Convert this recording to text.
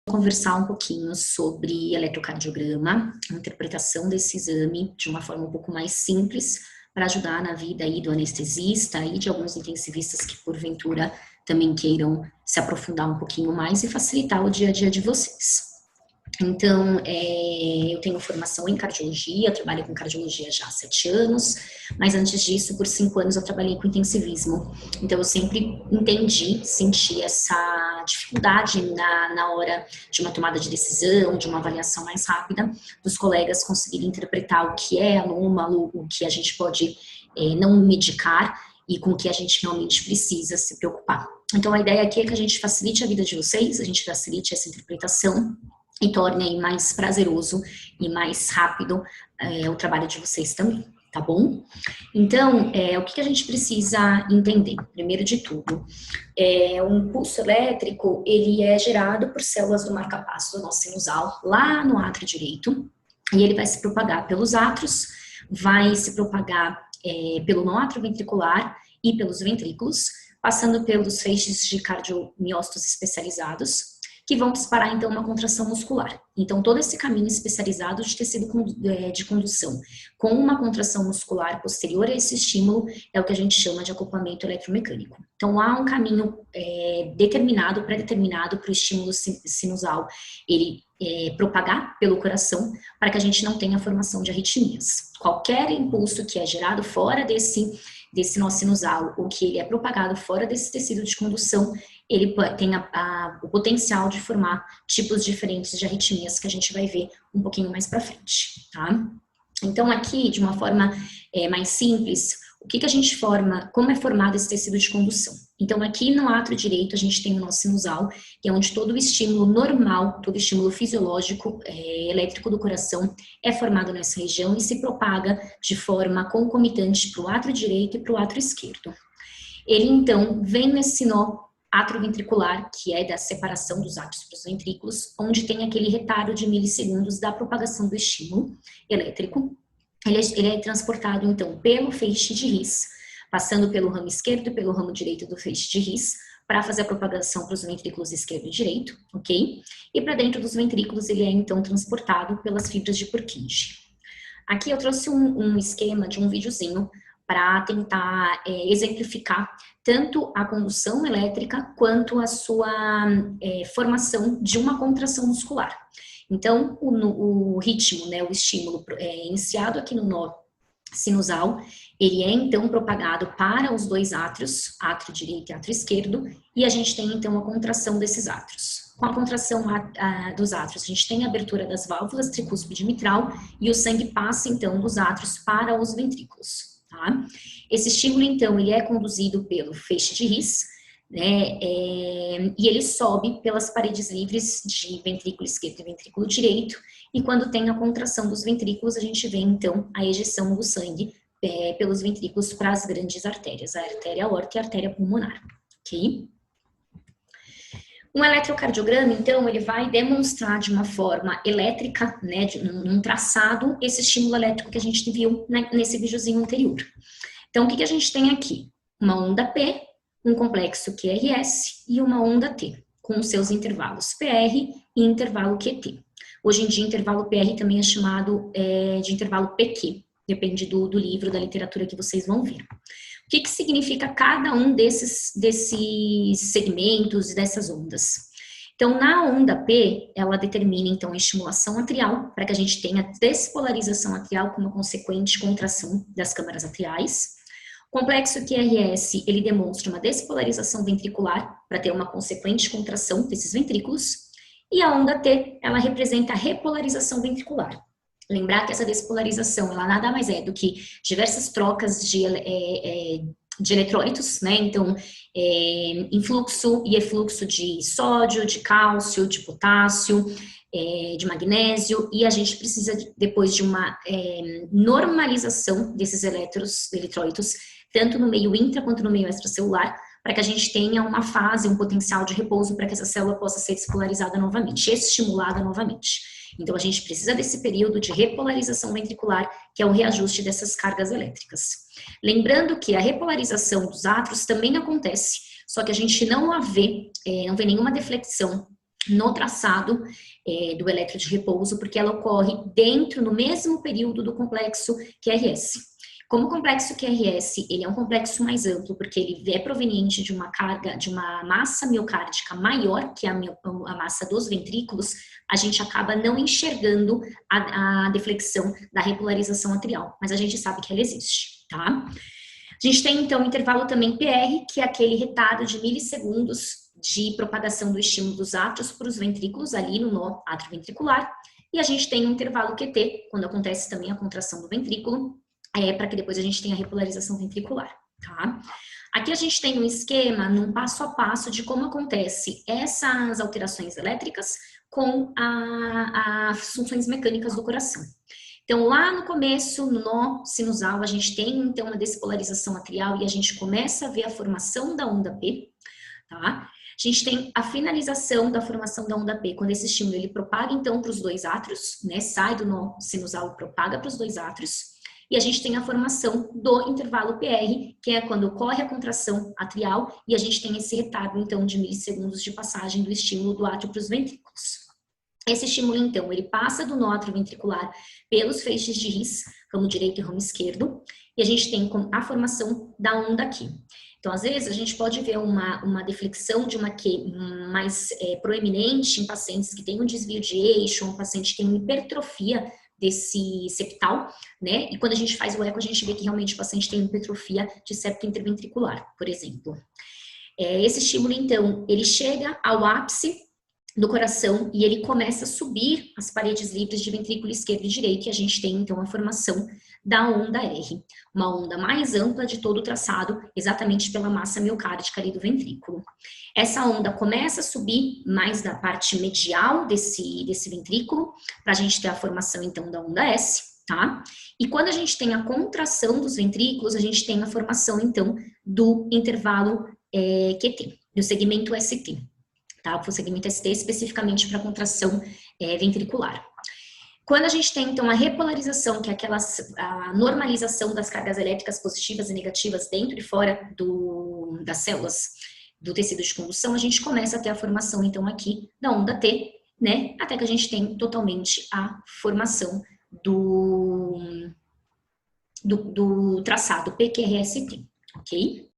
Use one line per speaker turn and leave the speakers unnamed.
Conversar um pouquinho sobre eletrocardiograma, a interpretação desse exame de uma forma um pouco mais simples, para ajudar na vida aí do anestesista e de alguns intensivistas que porventura também queiram se aprofundar um pouquinho mais e facilitar o dia a dia de vocês. Então, eu tenho formação em cardiologia, eu trabalho com cardiologia já há 7 anos, mas antes disso, por 5 anos, eu trabalhei com intensivismo. Então, eu sempre senti essa dificuldade na hora de uma tomada de decisão, de uma avaliação mais rápida, dos colegas conseguirem interpretar o que é anômalo, o que a gente pode não medicar e com o que a gente realmente precisa se preocupar. Então, a ideia aqui é que a gente facilite a vida de vocês, a gente facilite essa interpretação, e torne aí mais prazeroso e mais rápido o trabalho de vocês também, tá bom? Então, o que a gente precisa entender? Primeiro de tudo, um pulso elétrico, ele é gerado por células do marcapasso do nosso sinusal, lá no átrio direito, e ele vai se propagar pelos átrios, vai se propagar pelo não átrio ventricular e pelos ventrículos, passando pelos feixes de cardiomiócitos especializados, que vão disparar, então, uma contração muscular. Então, todo esse caminho especializado de tecido de condução com uma contração muscular posterior a esse estímulo é o que a gente chama de acoplamento eletromecânico. Então, há um caminho pré-determinado para o estímulo sinusal ele propagar pelo coração para que a gente não tenha formação de arritmias. Qualquer impulso que é gerado fora desse nó sinusal ou que ele é propagado fora desse tecido de condução, ele tem o potencial de formar tipos diferentes de arritmias que a gente vai ver um pouquinho mais para frente, tá? Então, aqui, de uma forma mais simples, o que a gente forma, como é formado esse tecido de condução? Então, aqui no átrio direito, a gente tem o nó sinusal, que é onde todo o estímulo normal, todo o estímulo fisiológico elétrico do coração é formado nessa região e se propaga de forma concomitante para o átrio direito e para o átrio esquerdo. Ele, então, vem nesse nó atrioventricular, que é da separação dos átrios para os ventrículos, onde tem aquele retardo de milissegundos da propagação do estímulo elétrico. Ele é transportado, então, pelo feixe de His, passando pelo ramo esquerdo e pelo ramo direito do feixe de His, para fazer a propagação para os ventrículos esquerdo e direito, ok? E para dentro dos ventrículos, ele é, então, transportado pelas fibras de Purkinje. Aqui eu trouxe um esquema de um videozinho para tentar exemplificar tanto a condução elétrica quanto a sua formação de uma contração muscular. Então, o ritmo, né, o estímulo iniciado aqui no nó sinusal, ele é então propagado para os dois átrios, átrio direito e átrio esquerdo, e a gente tem então a contração desses átrios. Com a contração dos átrios, a gente tem a abertura das válvulas tricúspide e mitral e o sangue passa então dos átrios para os ventrículos. Tá? Esse estímulo, então, ele é conduzido pelo feixe de His, né, e ele sobe pelas paredes livres de ventrículo esquerdo e ventrículo direito, e quando tem a contração dos ventrículos, a gente vê, então, a ejeção do sangue pelos ventrículos para as grandes artérias, a artéria aórtica e a artéria pulmonar, ok? Um eletrocardiograma, então, ele vai demonstrar de uma forma elétrica, né, num traçado, esse estímulo elétrico que a gente viu nesse videozinho anterior. Então, o que a gente tem aqui? Uma onda P, um complexo QRS e uma onda T, com os seus intervalos PR e intervalo QT. Hoje em dia, intervalo PR também é chamado de intervalo PQ, depende do livro, da literatura que vocês vão ver. O que significa cada um desses segmentos e dessas ondas? Então, na onda P, ela determina, então, a estimulação atrial, para que a gente tenha despolarização atrial com uma consequente contração das câmaras atriais. O complexo QRS, ele demonstra uma despolarização ventricular, para ter uma consequente contração desses ventrículos. E a onda T, ela representa a repolarização ventricular. Lembrar que essa despolarização, ela nada mais é do que diversas trocas de eletrólitos, né? Então, influxo e efluxo de sódio, de cálcio, de potássio, de magnésio, e a gente precisa, depois de uma normalização desses eletrólitos, tanto no meio intra quanto no meio extracelular, para que a gente tenha uma fase, um potencial de repouso para que essa célula possa ser despolarizada novamente, estimulada novamente. Então, a gente precisa desse período de repolarização ventricular, que é o reajuste dessas cargas elétricas. Lembrando que a repolarização dos átrios também acontece, só que a gente não vê nenhuma deflexão no traçado do eletro de repouso, porque ela ocorre dentro, no mesmo período do complexo QRS. Como o complexo QRS, ele é um complexo mais amplo, porque ele é proveniente de uma carga, de uma massa miocárdica maior que a massa dos ventrículos, a gente acaba não enxergando a deflexão da repolarização atrial, mas a gente sabe que ela existe, tá? A gente tem, então, o intervalo também PR, que é aquele retardo de milissegundos de propagação do estímulo dos átrios para os ventrículos, ali no nó atrioventricular, e a gente tem um intervalo QT, quando acontece também a contração do ventrículo, para que depois a gente tenha a repolarização ventricular, tá? Aqui a gente tem um esquema, num passo a passo, de como acontece essas alterações elétricas com as funções mecânicas do coração. Então, lá no começo, no nó sinusal, a gente tem, então, uma despolarização atrial e a gente começa a ver a formação da onda P, tá? A gente tem a finalização da formação da onda P, quando esse estímulo ele propaga, então, para os dois átrios, né? Sai do nó sinusal e propaga para os dois átrios. E a gente tem a formação do intervalo PR, que é quando ocorre a contração atrial e a gente tem esse retardo, então, de milissegundos de passagem do estímulo do átrio para os ventrículos. Esse estímulo, então, ele passa do nó atrioventricular pelos feixes de His, ramo direito e ramo esquerdo, e a gente tem a formação da onda aqui. Então, às vezes, a gente pode ver uma deflexão de uma Q mais proeminente em pacientes que têm um desvio de eixo, um paciente que tem uma hipertrofia desse septal, né? E quando a gente faz o eco, a gente vê que realmente o paciente tem hipertrofia de septo interventricular, por exemplo. Esse estímulo, então, ele chega ao ápice do coração e ele começa a subir as paredes livres de ventrículo esquerdo e direito, e a gente tem, então, a formação da onda R, uma onda mais ampla de todo o traçado, exatamente pela massa miocárdica ali do ventrículo. Essa onda começa a subir mais da parte medial desse ventrículo, para a gente ter a formação, então, da onda S, tá? E quando a gente tem a contração dos ventrículos, a gente tem a formação, então, do intervalo QT, do segmento ST. Tá? O segmento ST especificamente para contração ventricular. Quando a gente tem, então, a repolarização, que é a normalização das cargas elétricas positivas e negativas dentro e fora das células do tecido de condução, a gente começa a ter a formação, então, aqui da onda T, né? Até que a gente tem totalmente a formação do traçado PQRST, ok?